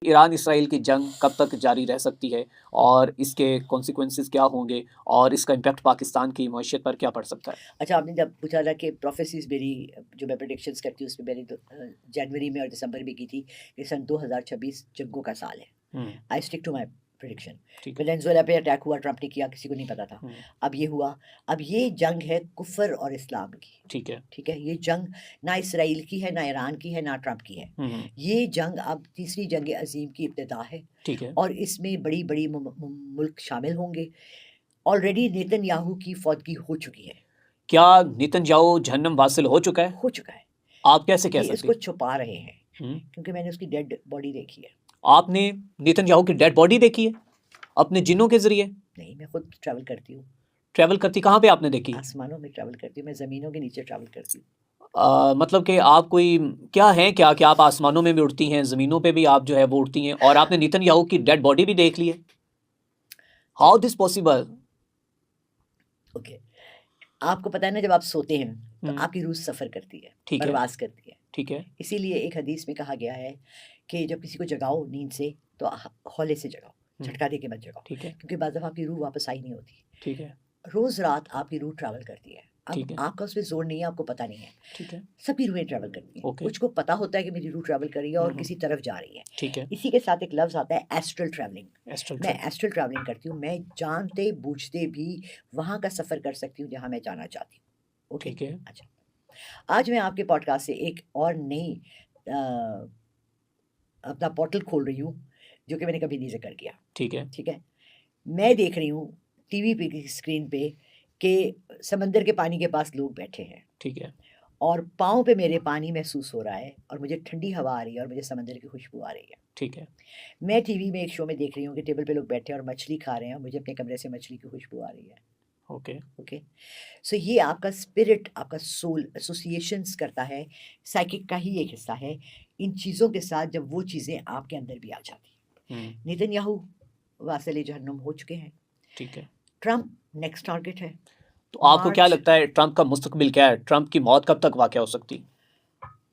Iran Israel की जंग कब तक जारी रह सकती है और इसके कॉन्सिक्वेंसेस क्या होंगे और इसका इम्पैक्ट पाकिस्तान की मईशत पर क्या पड़ सकता है? अच्छा, आपने जब पूछा था कि प्रोफेसीज़ मेरी जो मैं प्रेडिक्शंस करती हूँ उसमें मैंने तो जनवरी में और दिसंबर में की थी कि सन 2026 जंगों का साल है। Hmm, I stick to my prediction. ठीक है। वेनेज़ुएला पे अटैक हुआ, ट्रंप ने किया, किसी को नहीं पता था। हुँ, अब ये हुआ, अब ये जंग है कुफ़र और इस्लाम की, ठीक है। ठीक है? ये जंग ना इसराइल की है, ना ईरान की है, ना ट्रंप की है। हुँ, हुँ, ये जंग अब तीसरी जंग अज़ीम की इब्तिदा है ठीक है। और इसमें बड़ी-बड़ी मुल्क शामिल होंगे। ऑलरेडी नेतन्याहू की फौतगी हो चुकी है, क्या नेतन्याहू जहन्नम वासिल हो चुका है? हो चुका है। आप कैसे कह ये सकते इसको हैं? छुपा रहे हैं हुँ, क्योंकि मैंने उसकी डेड बॉडी देखी है। आपने नेतन्याहू की डेड बॉडी देखी है? अपने जिन्नों के ज़रिए? नहीं, मैं खुद ट्रैवल करती हूँ, ट्रैवल करती कहाँ पे आपने देखी? आसमानों में ट्रैवल करती हूँ, मैं ज़मीनों के नीचे ट्रैवल करती हूँ। मतलब कि आप कोई क्या हैं क्या कि आप आसमानों में भी उड़ती हैं, ज़मीनों पे भी आप जो है वो उड़ती हैं और आपने नेतन्याहू की डेड बॉडी भी देख ली है? जी, हाउ दिस पॉसिबल? ओके। आपको पता है ना, जब आप सोते हैं तो हुँ, आपकी रूह सफ़र करती है, ठीक है, परवाज़ करती है। ठीक है, इसीलिए एक हदीस में कहा गया है कि जब किसी को जगाओ नींद से तो हौले से जगाओ, हुँ, झटका दे के मत जगाओ, ठीक है, क्योंकि बाज़ दफ़ा आपकी रूह वापस आई नहीं होती। ठीक है, रोज़ रात आपकी रूह ट्रैवल करती है। अब ठीक है, आपका उसपे ज़ोर नहीं है, आपको पता नहीं है। ठीक है, सभी रूहें ट्रैवल करती हैं। ओके, कुछ को पता होता है कि मेरी रूह ट्रैवल कर रही है हुँ, और हुँ, किसी तरफ जा रही है। ठीक है, इसी के साथ एक लफ्ज़ आता है एस्ट्रल ट्रैवलिंग। एस्ट्रल मैं ट्रैवलिंग, एस्ट्रल ट्रैवलिंग करती हूँ। मैं जानते-बूझते भी वहाँ का सफ़र कर सकती हूँ जहाँ मैं जाना चाहती हूँ। ओके? ठीक है, अच्छा। आज मैं आपके पॉडकास्ट से एक और नई अ, अपना पोर्टल खोल रही हूँ, जो कि मैंने कभी नहीं ज़िक्र किया। ठीक है, ठीक है? मैं देख रही हूँ टीवी पे की स्क्रीन पे कि समंदर के पानी के पास लोग बैठे हैं ठीक है, और पाँव पे मेरे पानी महसूस हो रहा है और मुझे ठंडी हवा आ रही है और मुझे समंदर की खुशबू आ रही है। ठीक है, मैं टीवी में एक शो में देख रही हूँ कि टेबल पे लोग बैठे हैं और मछली खा रहे हैं और मुझे अपने कमरे से मछली की खुशबू आ रही है। Okay, okay? सो ये आपका स्पिरिट, आपका सोल एसोसिएशंस करता है, साइकिक का ही एक हिस्सा है। इन चीज़ों के साथ जब वो चीज़ें आपके अंदर भी आ जाती हैं। हुँ, नेतन्याहू वासिल जहन्नुम हो चुके हैं। ठीक है। ट्रंप नेक्स्ट टारगेट है। तो आपको क्या मार्च लगता है ट्रंप का मुस्तकबिल क्या है? ट्रंप की मौत कब तक वाक़या हो सकती?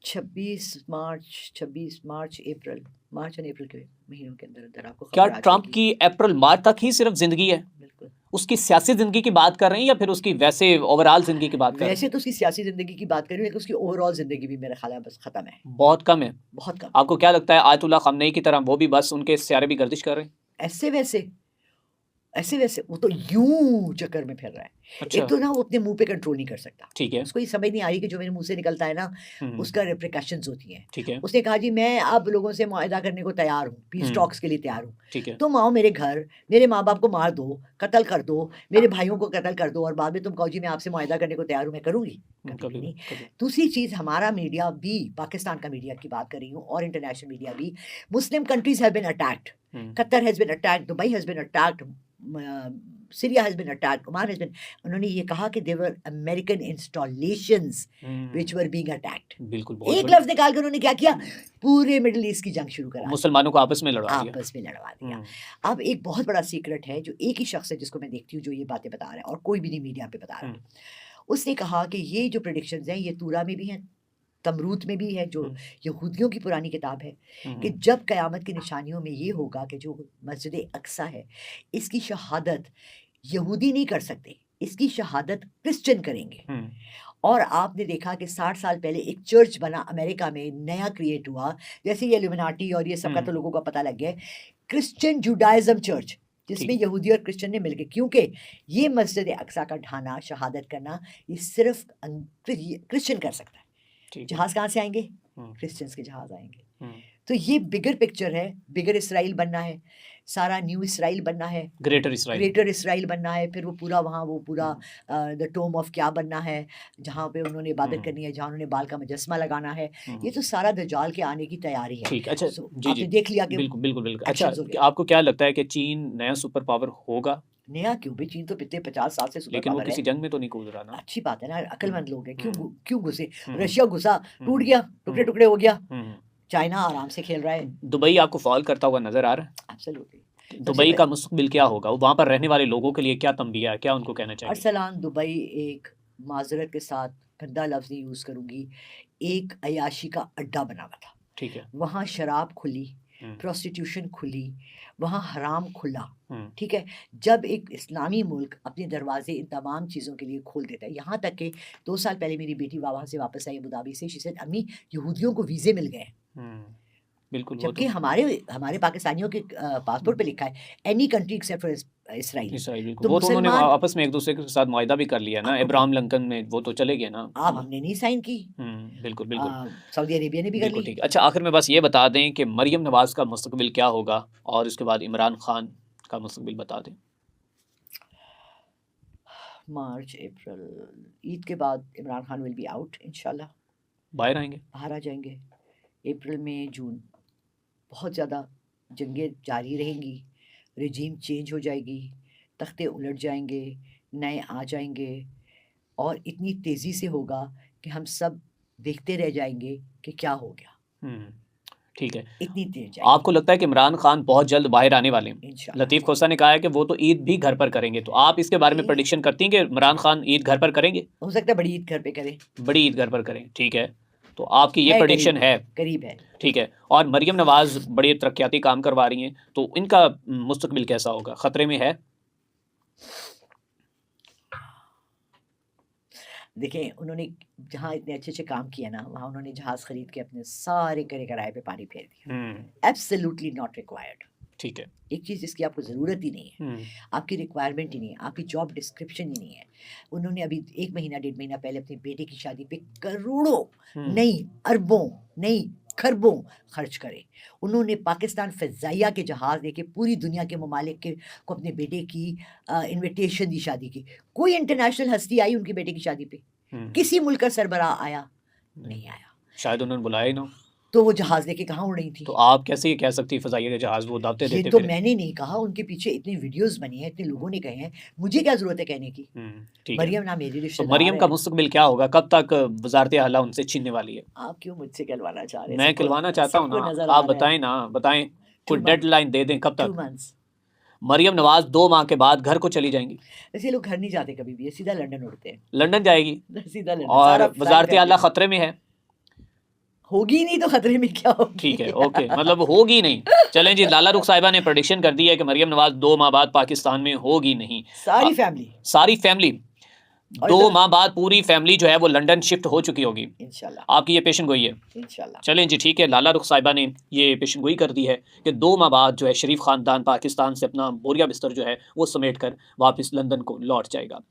26 मार्च, अप्रैल, मार्च एंड अप्रैल के महीनों के अंदर-अंदर आपको क्या खबर आ ट्रंप जाएगी। की अप्रैल मार्च तक ही सिर्फ़ ज़िंदगी है? बिल्कुल। उसकी सियासी ज़िंदगी की बात कर रहे हैं या फिर उसकी वैसे ओवरऑल ज़िंदगी की बात कर रहे हैं? वैसे तो उसकी सियासी ज़िंदगी की बात कर रही हूँ, लेकिन उसकी ओवरऑल ज़िंदगी भी मेरा ख़्याल है बस ख़त्म है, बहुत कम है। बहुत कम है। आपको क्या लगता है आयतुल्लाह ख़amenei की तरह वो भी बस उनके सैयारे भी गर्दिश कर रहे हैं? ऐसे-वैसे ऐसे-वैसे वो तो यूँ चक्कर में फिर रहा है। अच्छा, एक तो ना वो अपने मुँह पे कंट्रोल नहीं कर सकता। ठीक है। उसको ये समझ नहीं आ रही कि जो मेरे मुँह से निकलता है ना, हुँ, हुँ, उसका रिपरकशंस होती हैं। ठीक है। उसने कहा जी मैं अब लोगों से मुआहिदा करने को तैयार हूँ, पीस हुँ, टॉक्स के लिए तैयार हूँ। ठीक है। तुम आओ मेरे घर, मेरे माँ-बाप को मार दो, कत्ल कर दो, मेरे भाइयों को कत्ल कर दो और बाद में तुम कहो जी मैं आपसे मुआहिदा करने को तैयार हूँ, मैं करूँगी? कभी भी कभी नहीं। नहीं, कभी दूसरी चीज़ हमारा मीडिया भी, पाकिस्तान का मीडिया की बात कर रही हूँ और इंटरनेशनल मीडिया भी, Muslim countries have been attacked. Hmm, Qatar has been attacked, Dubai has been attacked, Syria has been attacked, Oman has been, उन्होंने ये कहा कि there were American installations which hmm, were being attacked. बिल्कुल बहुत एक बड़ी लफ्ज़ निकाल के उन्होंने क्या किया? पूरे मिडल ईस्ट की जंग शुरू करा दी, मुसलमानों को आपस में लड़वा दिया। आपस में लड़वा दिया। हुँ, अब एक बहुत बड़ा सीक्रेट है जो एक ही शख्स है जिसको मैं देखती हूँ जो ये बातें बता रहा है और कोई भी नहीं मीडिया पे बता हुँ, रहा। उसने कहा कि ये जो प्रेडिक्शंस हैं ये तूरा में भी हैं, तमरूत में भी है, जो हुँ, यहूदियों की पुरानी किताब है, हुँ, कि हुँ, जब क़यामत की निशानियों में ये होगा कि जो मस्जिद अक़सा है, इसकी शहादत यहूदी नहीं कर सकते, इसकी शहादत क्रिश्चियन करेंगे। हुँ, और आपने देखा कि 60 साल पहले एक चर्च बना अमेरिका में, नया क्रिएट हुआ, जैसे ये इल्यूमिनाटी और ये सब का हुँ, तो लोगों को पता लग गया है, क्रिश्चियन जुडाइज़्म चर्च, जिसमें ठीक, यहूदी और क्रिश्चियन ने मिलके, क्योंकि ये मस्जिद अक़सा का ढाना, शहादत करना, ये सिर्फ़ क्रिश्चियन कर सकता है। ठीक है। जहाज़ कहाँ से आएँगे? हुँ, क्रिश्चियंस के जहाज़ आएँगे। हुँ, तो ये बिगर पिक्चर है, बिगर इसराइल बनना है, सारा न्यू इसराइल बनना है, ग्रेटर इज़राइल। ग्रेटर इसराइल बनना है, फिर वो पूरा वहाँ वो पूरा हुँ, द टोम ऑफ क्या बनना है, जहाँ पे उन्होंने हुँ, इबादत हुँ, करनी है, जहाँ उन्होंने बाल का मुजस्समा लगाना है। हुँ, ये हुँ। तो सारा दज्जाल के आने की तैयारी है। ठीक, अच्छा सो जी, जी। आपने देख लिया कि बिल्कुल, बिल्कुल, बिल्कुल। अच्छा, एक्शंस हो गए। आपको क्या लगता है कि चीन नया सुपर पावर होगा? नया क्यों भई, चीन तो पिछले 50 साल से सुपर लेकिन वो पावर है। किसी जंग में तो नहीं कूद रहा ना? अच्छी बात है ना, हुँ, अक्लमंद लोग हैं, हुँ, क्यों घुसे? हुँ, हुँ, रशिया घुसा, हुँ, टूट हुँ, गया, हुँ, टुकड़े-टुकड़े हो गया। हुँ, हुँ। चाइना आराम से खेल रहा है। दुबई आपको फ़ॉल करता हुआ नज़र आ रहा है? एब्सोल्युटली। सबसे दुबई पह का मुस्तकबिल क्या होगा? वहाँ पर रहने वाले लोगों के लिए क्या तंबिया है? क्या उनको कहना चाहेंगे? अरसलान दुबई एक, माज़रत के साथ गंदा लफ्ज़ नहीं यूज़ करूँगी, एक अय्याशी का अड्डा बना हुआ था। ठीक है। वहाँ शराब खुली, प्रोस्टिट्यूशन खुली, वहाँ हराम खुला, हम्म, ठीक है? जब एक इस्लामी मुल्क अपने दरवाजे इन तमाम चीज़ों के लिए खोल देता है, यहाँ तक कि 2 साल पहले मेरी बेटी वहाँ से वापस आई अबू धाबी से, शी सेड अम्मी यहूदियों को वीज़े मिल गए हैं। बिल्कुल वो जबकि तो हमारे पाकिस्तानियों के पासपोर्ट पे लिखा है any country except for Israel. Israel, बिल्कुल तो वो तो उन्होंने मुसलमान आपस में एक दूसरे के साथ मुआहिदा भी कर लिया ना, ओके, इब्राहिम लिंकन में वो तो चले गए ना। आप हमने नहीं साइन की, बिल्कुल बिल्कुल सऊदी अरेबिया ने भी कर बिल्कुल ली। ठीक है। अच्छा, आखिर में बस ये बता दें कि मरियम नवाज़ का मुस्तकबिल क्या होगा और उसके बाद इमरान खान का मुस्तकबिल बता दें। मार्च, अप्रैल, ईद के बाद Imran Khan will be out इंशाल्लाह, बाहर आएंगे। बाहर आ जाएंगे। अप्रैल, मई, जून बहुत ज़्यादा जंगें जारी रहेंगी, रिजीम चेंज हो जाएगी, तख्ते उलट जाएंगे, नए आ जाएंगे और इतनी तेज़ी से होगा कि हम सब देखते रह जाएंगे कि क्या हो गया। ठीक है, इतनी तेज आपको लगता है कि इमरान खान बहुत जल्द बाहर आने वाले हैं? इंशाल्लाह। लतीफ़ खोसा ने कहा है कि वो तो ईद भी घर पर करेंगे, तो आप इसके बारे में ये प्रेडिक्शन करती हैं कि इमरान खान ईद घर पर करेंगे? हो सकता है बड़ी ईद घर पे करें, बड़ी ईद घर पर करें, ठीक है, तो आपकी ये है प्रेडिक्शन है, करीब है। ठीक है। और मरियम नवाज़ बड़े तरक्याती काम करवा रही हैं, तो इनका मुस्तकबिल कैसा होगा, खतरे में है? देखें, उन्होंने जहाँ इतने अच्छे-अच्छे काम किए ना, वहाँ उन्होंने जहाज़ खरीद के अपने सारे करे-कराए पे पानी फेर दिया। Absolutely not required. ठीक है। एक चीज़ जिसकी आपको ज़रूरत ही नहीं है, आपकी रिक्वायरमेंट ही नहीं है, आपकी जॉब डिस्क्रिप्शन ही नहीं है। उन्होंने अभी 1 महीना, 1.5 महीना पहले अपने बेटे की शादी पे करोड़ों, नहीं अरबों, नहीं खरबों खर्च करे। उन्होंने पाकिस्तान फ़िज़ाइया के जहाज़ लेके पूरी दुनिया के ममालिक के को अपने बेटे की इन्विटेशन दी शादी की। कोई इंटरनेशनल हस्ती आई उनके बेटे की शादी पे? किसी मुल्क का सरबराह आया? नहीं आया। शायद उन्होंने बुलाया ही ना। तो वो जहाज़ लेके कहाँ उड़ रही थी? तो आप कैसे ये कह सकती हैं फ़ज़ाइया के जहाज़ वो दावतें ये देते तो फिरे? मैंने नहीं कहा, उनके पीछे इतनी वीडियोज़ बनी हैं, इतने लोगों ने कहे हैं, मुझे क्या ज़रूरत है कहने की? ठीक है। मरियम ना मेरी तो रिश्तेदार मरियम का है। मुस्तकबिल क्या होगा? कब तक वज़ारत आला उनसे छीनने वाली है? आप क्यों मुझसे कहलवाना चाह रहे हैं? मैं सबको खिलवाना चाहता हूँ सबको ना, नज़र आप आ रहा है। बताएँ ना, बताएँ, 2 कोई मंथ डेडलाइन दे दें, कब 2 तक? मंथ्स। मरियम नवाज़ 2 माह के बाद घर को चली जाएँगी? ऐसे लोग घर नहीं जाते कभी भी, ये सीधा लंदन उड़ते हैं। लंदन जाएगी सीधा लंदन, और सारा सारी वज़ारत फैमिली आला खतरे में है? होगी ही नहीं तो खतरे में क्या होगी? ठीक है, ओके, मतलब होगी नहीं। चलें जी, लाला रुख साहिबा ने प्रेडिक्शन कर दी है कि मरियम नवाज़ 2 माह बाद पाकिस्तान में होगी नहीं। सारी फैमिली सारी फैमिली, और 2 इधर माह बाद पूरी फैमिली जो है वो लंदन शिफ्ट हो चुकी होगी। इंशाल्लाह, आपकी ये पेशन गोई है। इंशाल्लाह। चलें जी, ठीक है, लाला रुख साहिबा ने ये पेशन गोई कर दी है कि 2 माह बाद जो है शरीफ ख़ानदान पाकिस्तान से अपना बोरिया बिस्तर जो है वो समेट कर वापस लंदन को लौट जाएगा।